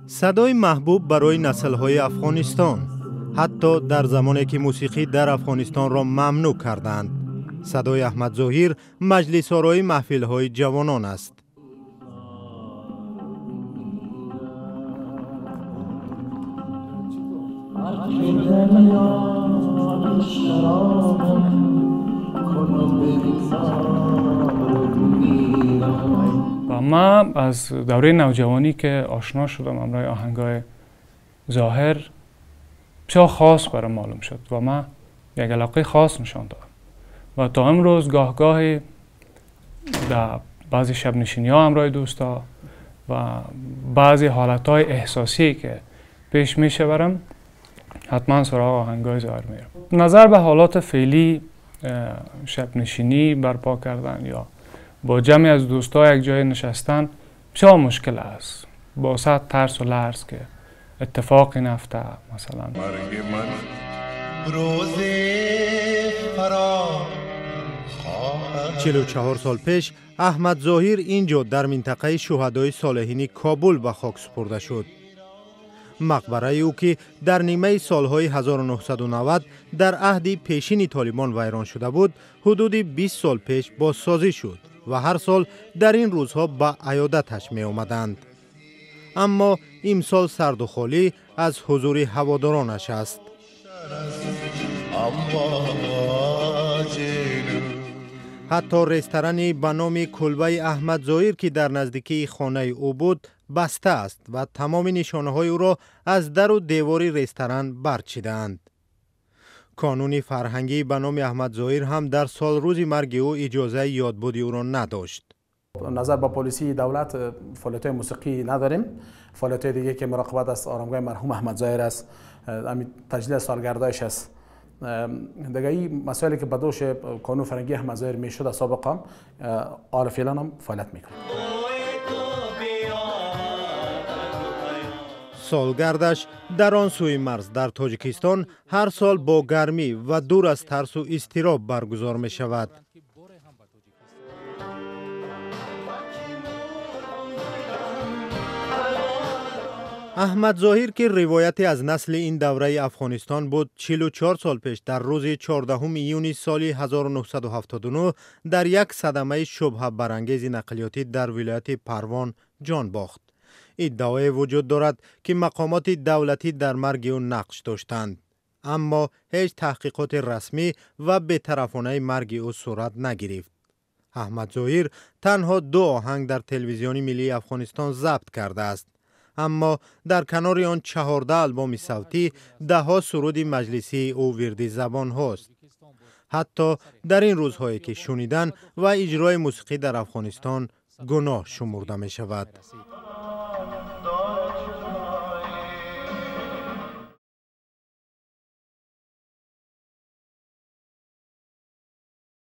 صدای محبوب برای نسل‌های افغانستان، حتی در زمانی که موسیقی در افغانستان را ممنوع کردند. صدای احمد ظاهر مجلس آرای محفل‌های جوانان است. و من از دوره نوجوانی که آشنا شدم همراه آهنگای ظاهر بسیار خاص برام معلوم شد و من یک علاقه خاص نشان دادم و تا امروز گاه در بعضی شب نشینی ها همراه دوستا و بعضی حالت های احساسی که پیش میشه برم حتما سراغ آهنگای ظاهر میرم. نظر به حالات فعلی شب نشینی برپا کردن یا با جمعی از دوستا یک جای نشستن بسیار مشکل است، با صد ترس و لرز که اتفاقی نفته. مثلا مرگ من روز فرا 44 سال پیش احمد ظاهر اینجا در منطقه شهدای صالحین کابل به خاک سپرده شد. مقبره او که در نیمه سالهای 1990 در عهد پیشین طالبان ویران شده بود، حدود 20 سال پیش بازسازی شد و هر سال در این روزها به عیادتش می آمدند. اما امسال سرد و خالی از حضور هوادارانش است. حتی رستورانی به نام کلبه احمد ظاهر که در نزدیکی خانه او بود بسته است و تمام نشانه های او را از در و دیوار رستوران برچیدند. کانون فرهنگی به نام احمد ظاهر هم در سال روز مرگ او اجازه یادبود او را نداشت. نظر با پلیسی دولت فعالیت‌های موسیقی نداریم. فعالیت دیگه که مراقبت از آرامگاه مرحوم احمد ظاهر است، همین تجلیل سالگردایش است. دیگه این مسائلی که به دوش کانون فرهنگی احمد ظاهر میشد سابقا حال فعلا هم فعالیت میکنه. سالگردش در آن سوی مرز در تاجیکستان هر سال با گرمی و دور از ترس و اضطراب برگزار می شود. احمد ظاهر که روایتی از نسل این دوره افغانستان بود، 44 سال پیش در روز 14 ایون سال 1979 در یک صدمه شبه برانگیز نقلیاتی در ولایت پروان جان باخت. ادعای وجود دارد که مقامات دولتی در مرگ او نقش داشتند، اما هیچ تحقیقات رسمی و بی‌طرفانه مرگ او صورت نگرفت. احمد ظاهر تنها 2 آهنگ در تلویزیون ملی افغانستان ضبط کرده است، اما در کنار آن 14 آلبوم صوتی، 10 سرود مجلسی او وردی زبان هاست. حتی در این روزهایی که شنیدن و اجرای موسیقی در افغانستان گناه شمرده می شود.